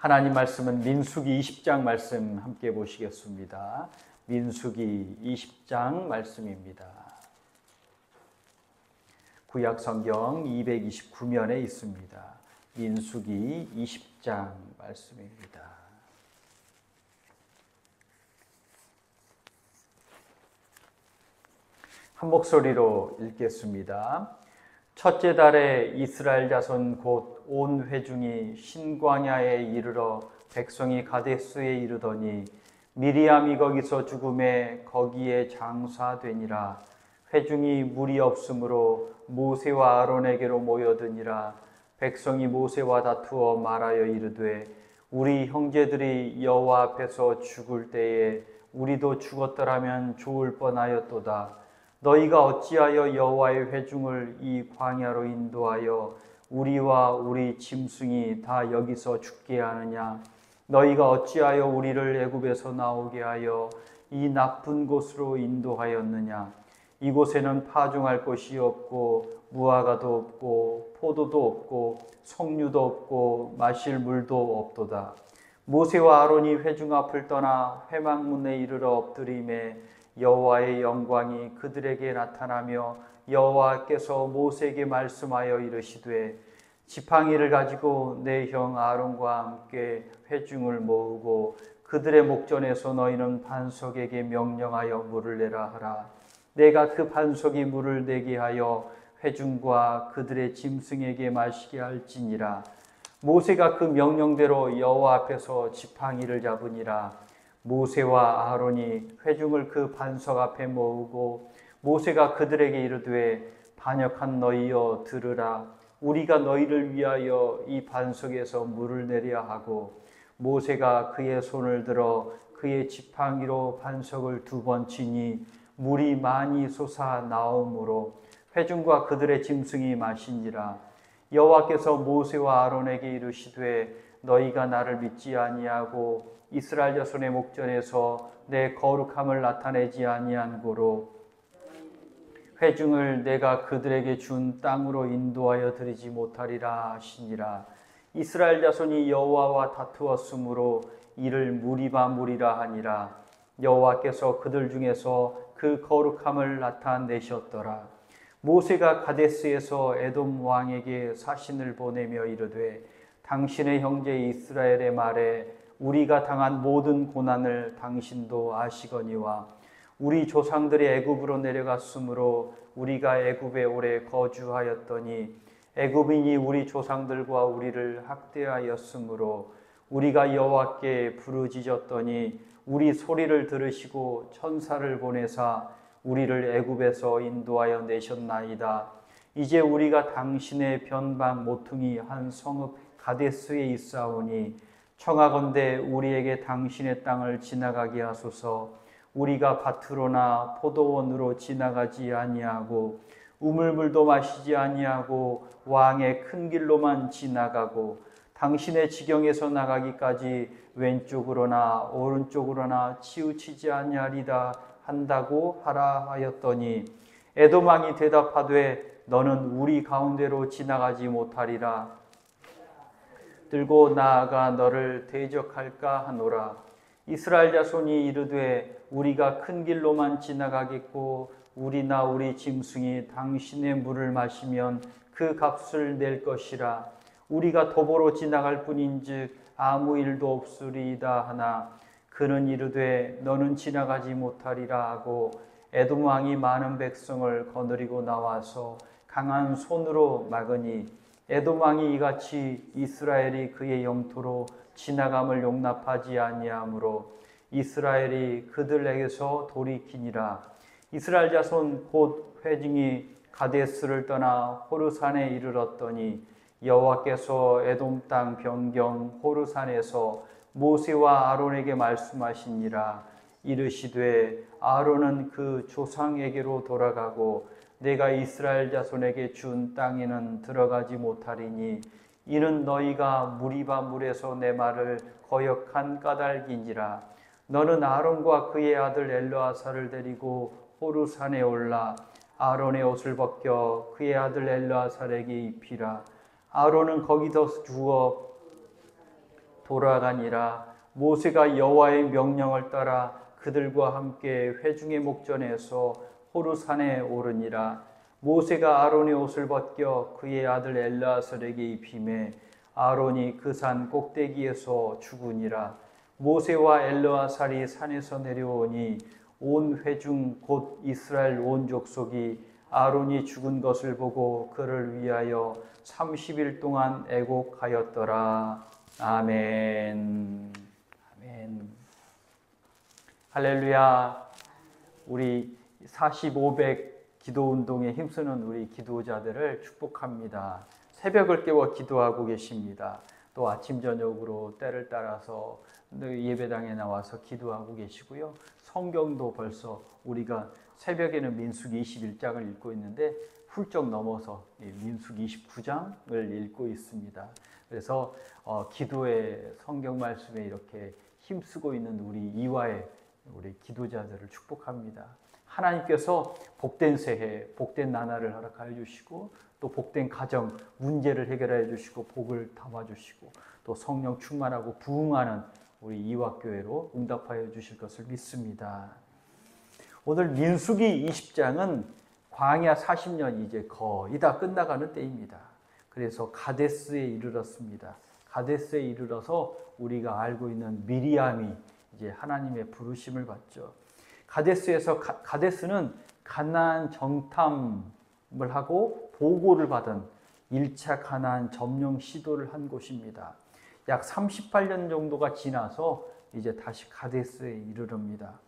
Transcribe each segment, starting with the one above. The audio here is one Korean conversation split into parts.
하나님 말씀은 민수기 20장 말씀 함께 보시겠습니다. 민수기 20장 말씀입니다. 구약 성경 229면에 있습니다. 민수기 20장 말씀입니다. 한 목소리로 읽겠습니다. 첫째 달에 이스라엘 자손 곧 온 회중이 신광야에 이르러 백성이 가데스에 이르더니 미리암이 거기서 죽음에 거기에 장사되니라. 회중이 물이 없으므로 모세와 아론에게로 모여드니라. 백성이 모세와 다투어 말하여 이르되 우리 형제들이 여호와 앞에서 죽을 때에 우리도 죽었더라면 좋을 뻔하였도다. 너희가 어찌하여 여호와의 회중을 이 광야로 인도하여 우리와 우리 짐승이 다 여기서 죽게 하느냐? 너희가 어찌하여 우리를 애굽에서 나오게 하여 이 나쁜 곳으로 인도하였느냐? 이곳에는 파종할 것이 없고 무화과도 없고 포도도 없고 석류도 없고 마실 물도 없도다. 모세와 아론이 회중 앞을 떠나 회막문에 이르러 엎드림에 여호와의 영광이 그들에게 나타나며 여호와께서 모세에게 말씀하여 이르시되 지팡이를 가지고 내 형 아론과 함께 회중을 모으고 그들의 목전에서 너희는 반석에게 명령하여 물을 내라 하라. 내가 그 반석이 물을 내게 하여 회중과 그들의 짐승에게 마시게 할지니라. 모세가 그 명령대로 여호와 앞에서 지팡이를 잡으니라. 모세와 아론이 회중을 그 반석 앞에 모으고 모세가 그들에게 이르되 반역한 너희여 들으라. 우리가 너희를 위하여 이 반석에서 물을 내려 하고 모세가 그의 손을 들어 그의 지팡이로 반석을 2번 치니 물이 많이 솟아 나오므로 회중과 그들의 짐승이 마시니라. 여호와께서 모세와 아론에게 이르시되 너희가 나를 믿지 아니하고 이스라엘 자손의 목전에서 내 거룩함을 나타내지 아니한 고로 회중을 내가 그들에게 준 땅으로 인도하여 드리지 못하리라 하시니라. 이스라엘 자손이 여호와와 다투었으므로 이를 무리바 하니라. 여호와께서 그들 중에서 그 거룩함을 나타내셨더라. 모세가 가데스에서 에돔 왕에게 사신을 보내며 이르되 당신의 형제 이스라엘의 말에 우리가 당한 모든 고난을 당신도 아시거니와 우리 조상들이 애굽으로 내려갔으므로 우리가 애굽에 오래 거주하였더니 애굽인이 우리 조상들과 우리를 학대하였으므로 우리가 여호와께 부르짖었더니 우리 소리를 들으시고 천사를 보내사 우리를 애굽에서 인도하여 내셨나이다. 이제 우리가 당신의 변방 모퉁이 한 성읍 가데스에 있사오니 청하건대 우리에게 당신의 땅을 지나가게 하소서. 우리가 밭으로나 포도원으로 지나가지 아니하고 우물물도 마시지 아니하고 왕의 큰 길로만 지나가고 당신의 지경에서 나가기까지 왼쪽으로나 오른쪽으로나 치우치지 아니하리다 한다고 하라 하였더니 에돔 왕이 대답하되 너는 우리 가운데로 지나가지 못하리라. 들고 나아가 너를 대적할까 하노라. 이스라엘 자손이 이르되 우리가 큰 길로만 지나가겠고 우리나 우리 짐승이 당신의 물을 마시면 그 값을 낼 것이라. 우리가 도보로 지나갈 뿐인즉 아무 일도 없으리이다 하나 그는 이르되 너는 지나가지 못하리라 하고 에돔 왕이 많은 백성을 거느리고 나와서 강한 손으로 막으니 에돔 왕이 이같이 이스라엘이 그의 영토로 지나감을 용납하지 아니하므로 이스라엘이 그들에게서 돌이키니라. 이스라엘 자손 곧 회중이 가데스를 떠나 호르산에 이르렀더니 여호와께서 에돔 땅 변경 호르산에서 모세와 아론에게 말씀하시니라. 이르시되 아론은 그 조상에게로 돌아가고 내가 이스라엘 자손에게 준 땅에는 들어가지 못하리니 이는 너희가 무리바 물에서 내 말을 거역한 까닭이니라. 너는 아론과 그의 아들 엘르아사를 데리고 호르산에 올라 아론의 옷을 벗겨 그의 아들 엘르아사에게 입히라. 아론은 거기서 죽어 돌아가니라. 모세가 여호와의 명령을 따라 그들과 함께 회중의 목전에서 호르산에 오르니라. 모세가 아론의 옷을 벗겨 그의 아들 엘르아살에게 입히매 아론이 그 산 꼭대기에서 죽으니라. 모세와 엘르아살이 산에서 내려오니 온 회중 곧 이스라엘 온 족속이 아론이 죽은 것을 보고 그를 위하여 30일 동안 애곡하였더라. 아멘. 아멘. 할렐루야. 우리 4500 기도운동에 힘쓰는 우리 기도자들을 축복합니다. 새벽을 깨워 기도하고 계십니다. 또 아침 저녁으로 때를 따라서 예배당에 나와서 기도하고 계시고요. 성경도 벌써 우리가 새벽에는 민수기 21장을 읽고 있는데 훌쩍 넘어서 민수기 29장을 읽고 있습니다. 그래서 기도의 성경 말씀에 이렇게 힘쓰고 있는 우리 이화의 우리 기도자들을 축복합니다. 하나님께서 복된 새해, 복된 나날을 허락하여 주시고 또 복된 가정, 문제를 해결해 주시고 복을 담아 주시고 또 성령 충만하고 부흥하는 우리 이화교회로 응답하여 주실 것을 믿습니다. 오늘 민수기 20장은 광야 40년 이제 거의 다 끝나가는 때입니다. 그래서 가데스에 이르렀습니다. 가데스에 이르러서 우리가 알고 있는 미리암이 이제 하나님의 부르심을 받죠. 가데스는 가나안 정탐을 하고 보고를 받은 1차 가나안 점령 시도를 한 곳입니다. 약 38년 정도가 지나서 이제 다시 가데스에 이르릅니다.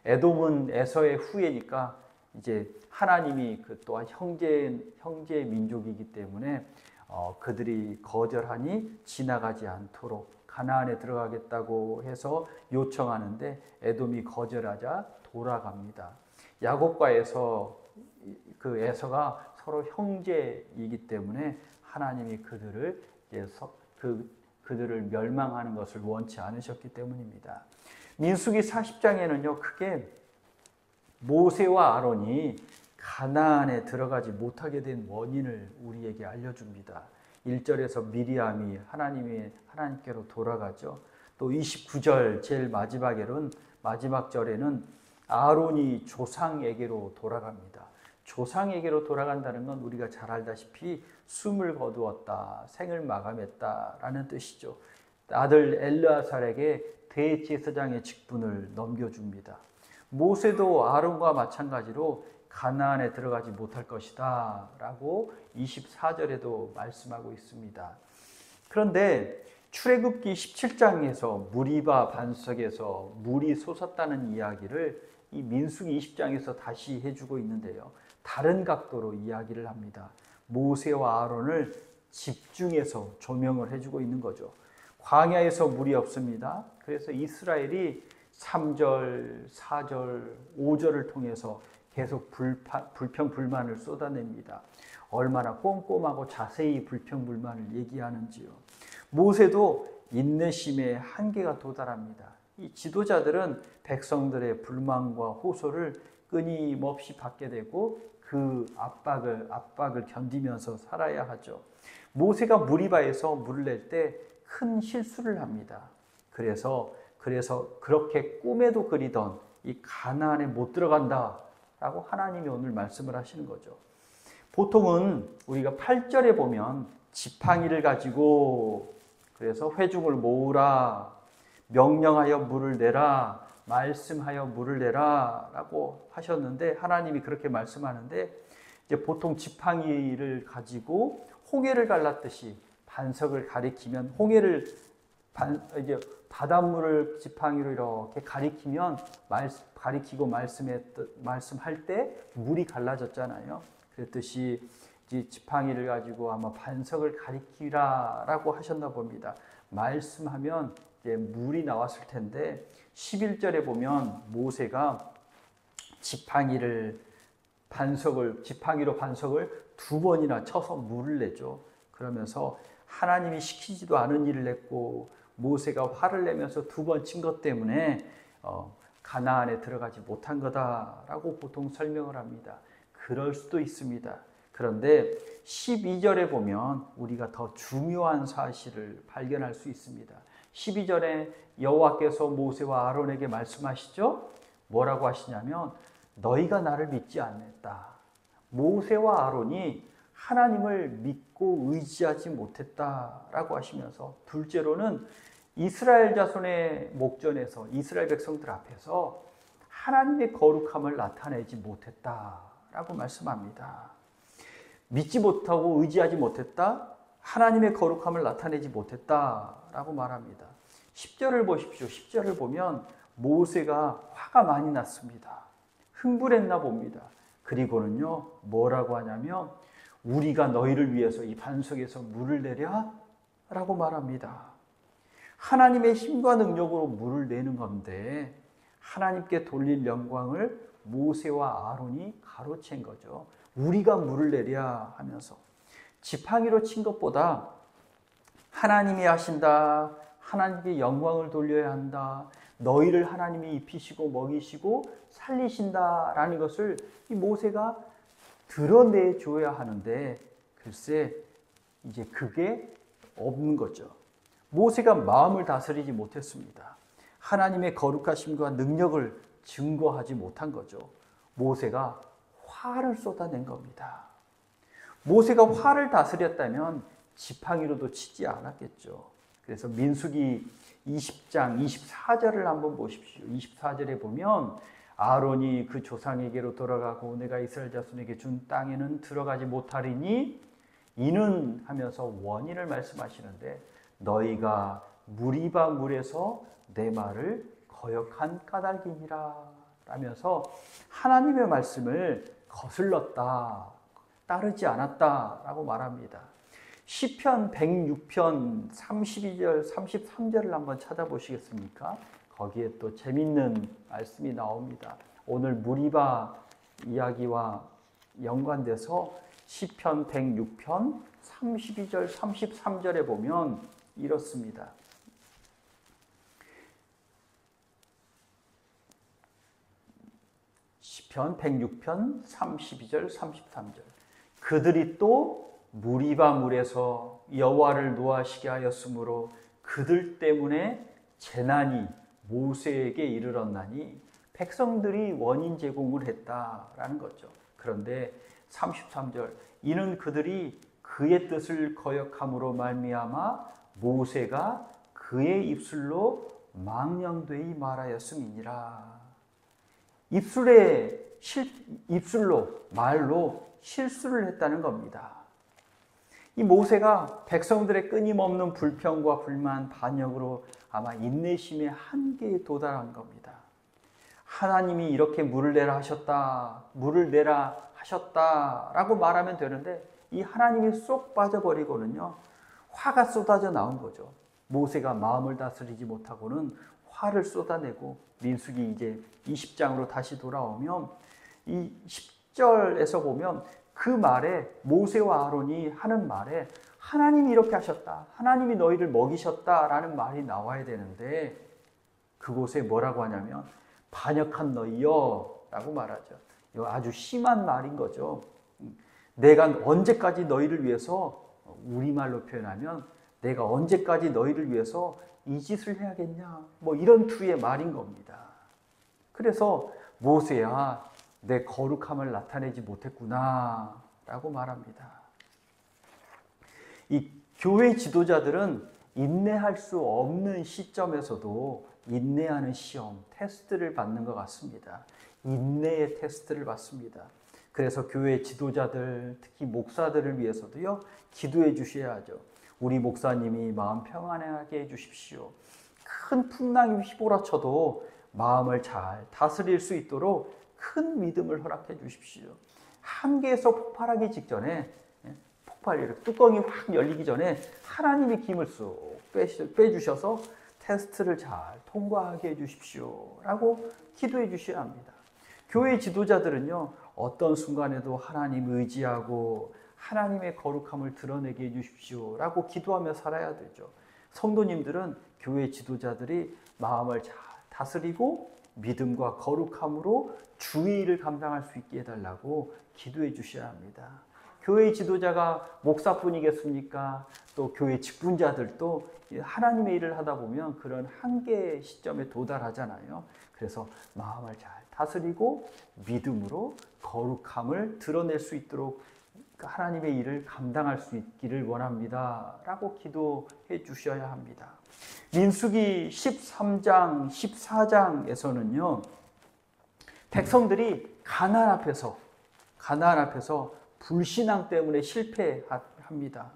에돔은 에서의 후예니까 이제 하나님이 그 또한 형제의 민족이기 때문에 그들이 거절하니 지나가지 않도록 가나안에 들어가겠다고 해서 요청하는데 에돔이 거절하자 돌아갑니다. 야곱과 에서 그 에서가 서로 형제이기 때문에 하나님이 그들을 멸망하는 것을 원치 않으셨기 때문입니다. 민수기 40장에는요, 크게 모세와 아론이 가나안에 들어가지 못하게 된 원인을 우리에게 알려줍니다. 1절에서 미리암이 하나님께로 돌아가죠. 또 29절 제일 마지막 절에는 아론이 조상에게로 돌아갑니다. 조상에게로 돌아간다는 건 우리가 잘 알다시피 숨을 거두었다, 생을 마감했다라는 뜻이죠. 아들 엘르아살에게 대제사장의 직분을 넘겨줍니다. 모세도 아론과 마찬가지로 가나안에 들어가지 못할 것이다 라고 24절에도 말씀하고 있습니다. 그런데 출애굽기 17장에서 무리바 반석에서 물이 솟았다는 이야기를 이 민수기 20장에서 다시 해주고 있는데요. 다른 각도로 이야기를 합니다. 모세와 아론을 집중해서 조명을 해주고 있는 거죠. 광야에서 물이 없습니다. 그래서 이스라엘이 3절, 4절, 5절을 통해서 계속 불평불만을 쏟아냅니다. 얼마나 꼼꼼하고 자세히 불평불만을 얘기하는지요. 모세도 인내심의 한계가 도달합니다. 이 지도자들은 백성들의 불만과 호소를 끊임없이 받게 되고 그 압박을 견디면서 살아야 하죠. 모세가 무리바에서 물을 낼 때 큰 실수를 합니다. 그래서 그렇게 꿈에도 그리던 이 가나안에 못 들어간다라고 하나님이 오늘 말씀을 하시는 거죠. 보통은 우리가 8절에 보면 지팡이를 가지고 그래서 회중을 모으라, 명령하여 물을 내라, 말씀하여 물을 내라 라고 하셨는데 하나님이 그렇게 말씀하는데 이제 보통 지팡이를 가지고 홍해를 갈랐듯이 반석을 가리키면 이제 바닷물을 지팡이로 이렇게 가리키고 말씀할 때 물이 갈라졌잖아요. 그랬듯이 이제 지팡이를 가지고 아마 반석을 가리키라라고 하셨나 봅니다. 말씀하면 이제 물이 나왔을 텐데 11절에 보면 모세가 지팡이로 반석을 2번이나 쳐서 물을 내죠. 그러면서 하나님이 시키지도 않은 일을 했고 모세가 화를 내면서 2번 친 것 때문에 가나안에 들어가지 못한 거다라고 보통 설명을 합니다. 그럴 수도 있습니다. 그런데 12절에 보면 우리가 더 중요한 사실을 발견할 수 있습니다. 12절에 여호와께서 모세와 아론에게 말씀하시죠. 뭐라고 하시냐면 너희가 나를 믿지 않았다. 모세와 아론이 하나님을 믿고 의지하지 못했다라고 하시면서, 둘째로는 이스라엘 자손의 목전에서, 이스라엘 백성들 앞에서 하나님의 거룩함을 나타내지 못했다라고 말씀합니다. 믿지 못하고 의지하지 못했다, 하나님의 거룩함을 나타내지 못했다라고 말합니다. 10절을 보십시오. 10절을 보면 모세가 화가 많이 났습니다. 흥분했나 봅니다. 그리고는요, 뭐라고 하냐면 우리가 너희를 위해서 이 반석에서 물을 내랴? 라고 말합니다. 하나님의 힘과 능력으로 물을 내는 건데 하나님께 돌릴 영광을 모세와 아론이 가로챈 거죠. 우리가 물을 내랴 하면서 지팡이로 친 것보다 하나님이 하신다, 하나님께 영광을 돌려야 한다, 너희를 하나님이 입히시고 먹이시고 살리신다라는 것을 이 모세가 드러내줘야 하는데, 글쎄 이제 그게 없는 거죠. 모세가 마음을 다스리지 못했습니다. 하나님의 거룩하심과 능력을 증거하지 못한 거죠. 모세가 화를 쏟아낸 겁니다. 모세가 화를 다스렸다면 지팡이로도 치지 않았겠죠. 그래서 민수기 20장 24절을 한번 보십시오. 24절에 보면 아론이 그 조상에게로 돌아가고 내가 이스라엘 자손에게 준 땅에는 들어가지 못하리니 이는 하면서 원인을 말씀하시는데, 너희가 무리바 물에서 내 말을 거역한 까닭이니라 라면서 하나님의 말씀을 거슬렀다, 따르지 않았다 라고 말합니다. 시편 106편 32절 33절을 한번 찾아보시겠습니까? 거기에 또 재밌는 말씀이 나옵니다. 오늘 무리바 이야기와 연관돼서 시편 106편 32절 33절에 보면 이렇습니다. 시편 106편 32절 33절. 그들이 또 무리바 물에서 여호와를 노하시게 하였으므로 그들 때문에 재난이 모세에게 이르렀나니 백성들이 원인 제공을 했다라는 거죠. 그런데 33절, 이는 그들이 그의 뜻을 거역함으로 말미암아 모세가 그의 입술로 망령되이 말하였음이니라. 입술로, 말로 실수를 했다는 겁니다. 이 모세가 백성들의 끊임없는 불평과 불만, 반역으로 아마 인내심의 한계에 도달한 겁니다. 하나님이 이렇게 물을 내라 하셨다, 물을 내라 하셨다라고 말하면 되는데 이 하나님이 쏙 빠져버리고는요, 화가 쏟아져 나온 거죠. 모세가 마음을 다스리지 못하고는 화를 쏟아내고, 민수기 이제 20장으로 다시 돌아오면 이 10절에서 보면 그 말에, 모세와 아론이 하는 말에 하나님이 이렇게 하셨다, 하나님이 너희를 먹이셨다라는 말이 나와야 되는데 그곳에 뭐라고 하냐면 반역한 너희여 라고 말하죠. 이거 아주 심한 말인 거죠. 내가 언제까지 너희를 위해서, 우리말로 표현하면 내가 언제까지 너희를 위해서 이 짓을 해야겠냐, 뭐 이런 투의 말인 겁니다. 그래서 모세야, 내 거룩함을 나타내지 못했구나 라고 말합니다. 이 교회 지도자들은 인내할 수 없는 시점에서도 인내하는 시험, 테스트를 받는 것 같습니다. 인내의 테스트를 받습니다. 그래서 교회 지도자들, 특히 목사들을 위해서도요, 기도해 주셔야 하죠. 우리 목사님이 마음 평안하게 해 주십시오. 큰 풍랑이 휘몰아쳐도 마음을 잘 다스릴 수 있도록 큰 믿음을 허락해 주십시오. 한계에서 폭발하기 직전에, 폭발, 뚜껑이 확 열리기 전에 하나님이 김을 쏙 빼주셔서 테스트를 잘 통과하게 해 주십시오 라고 기도해 주셔야 합니다. 교회 지도자들은요, 어떤 순간에도 하나님 의지하고 하나님의 거룩함을 드러내게 해주십시오 라고 기도하며 살아야 되죠. 성도님들은 교회 지도자들이 마음을 잘 다스리고 믿음과 거룩함으로 주의 일을 감당할 수 있게 해달라고 기도해 주셔야 합니다. 교회 지도자가 목사뿐이겠습니까? 또 교회 직분자들도 하나님의 일을 하다 보면 그런 한계 시점에 도달하잖아요. 그래서 마음을 잘 다스리고 믿음으로 거룩함을 드러낼 수 있도록 하나님의 일을 감당할 수 있기를 원합니다. 라고 기도해 주셔야 합니다. 민수기 13장, 14장에서는요, 백성들이 가나안 앞에서 불신앙 때문에 실패합니다.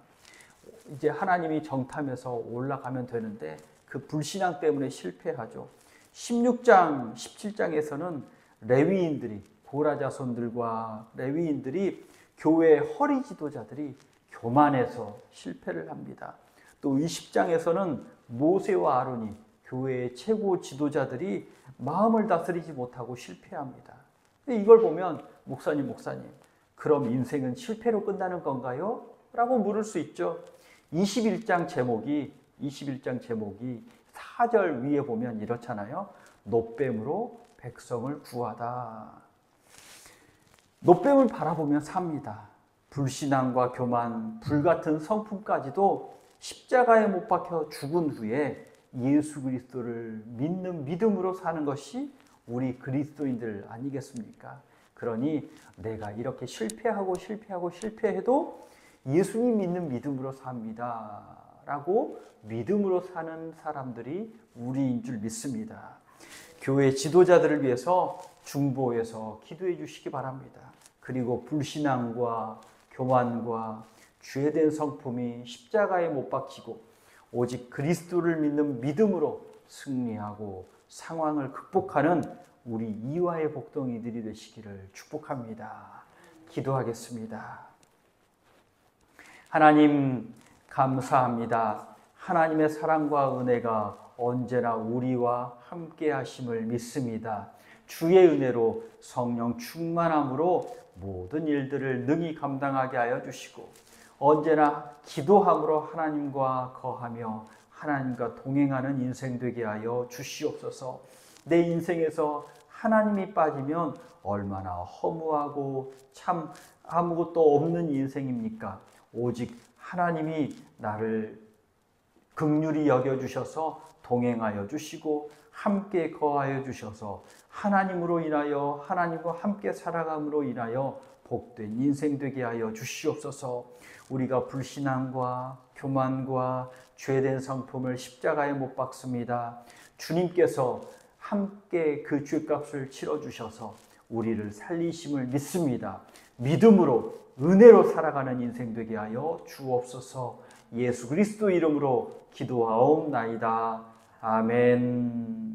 이제 하나님이 정탐해서 올라가면 되는데 그 불신앙 때문에 실패하죠. 16장, 17장에서는 레위인들이, 고라 자손들과 레위인들이 교회 허리 지도자들이 교만해서 실패를 합니다. 또 20장에서는 모세와 아론이 교회의 최고 지도자들이 마음을 다스리지 못하고 실패합니다. 이걸 보면 목사님 그럼 인생은 실패로 끝나는 건가요? 라고 물을 수 있죠. 21장 제목이 4절 위에 보면 이렇잖아요. 노뱀으로 백성을 구하다. 노뱀을 바라보면 삽니다. 불신앙과 교만, 불같은 성품까지도 십자가에 못 박혀 죽은 후에 예수 그리스도를 믿는 믿음으로 사는 것이 우리 그리스도인들 아니겠습니까? 그러니 내가 이렇게 실패해도 예수님 믿는 믿음으로 삽니다. 라고 믿음으로 사는 사람들이 우리인 줄 믿습니다. 교회 지도자들을 위해서 중보해서 기도해 주시기 바랍니다. 그리고 불신앙과 교만과 죄된 성품이 십자가에 못 박히고 오직 그리스도를 믿는 믿음으로 승리하고 상황을 극복하는 우리 이화의 복덩이들이 되시기를 축복합니다. 기도하겠습니다. 하나님 감사합니다. 하나님의 사랑과 은혜가 언제나 우리와 함께 하심을 믿습니다. 주의 은혜로 성령 충만함으로 모든 일들을 능히 감당하게 하여 주시고 언제나 기도함으로 하나님과 거하며 하나님과 동행하는 인생 되게 하여 주시옵소서. 내 인생에서 하나님이 빠지면 얼마나 허무하고 참 아무것도 없는 인생입니까? 오직 하나님이 나를 긍휼히 여겨주셔서 동행하여 주시고 함께 거하여 주셔서 하나님으로 인하여 하나님과 함께 살아감으로 인하여 복된 인생 되게 하여 주시옵소서. 우리가 불신앙과 교만과 죄된 성품을 십자가에 못 박습니다. 주님께서 함께 그 죄값을 치러주셔서 우리를 살리심을 믿습니다. 믿음으로 은혜로 살아가는 인생 되게 하여 주옵소서. 예수 그리스도 이름으로 기도하옵나이다. 아멘.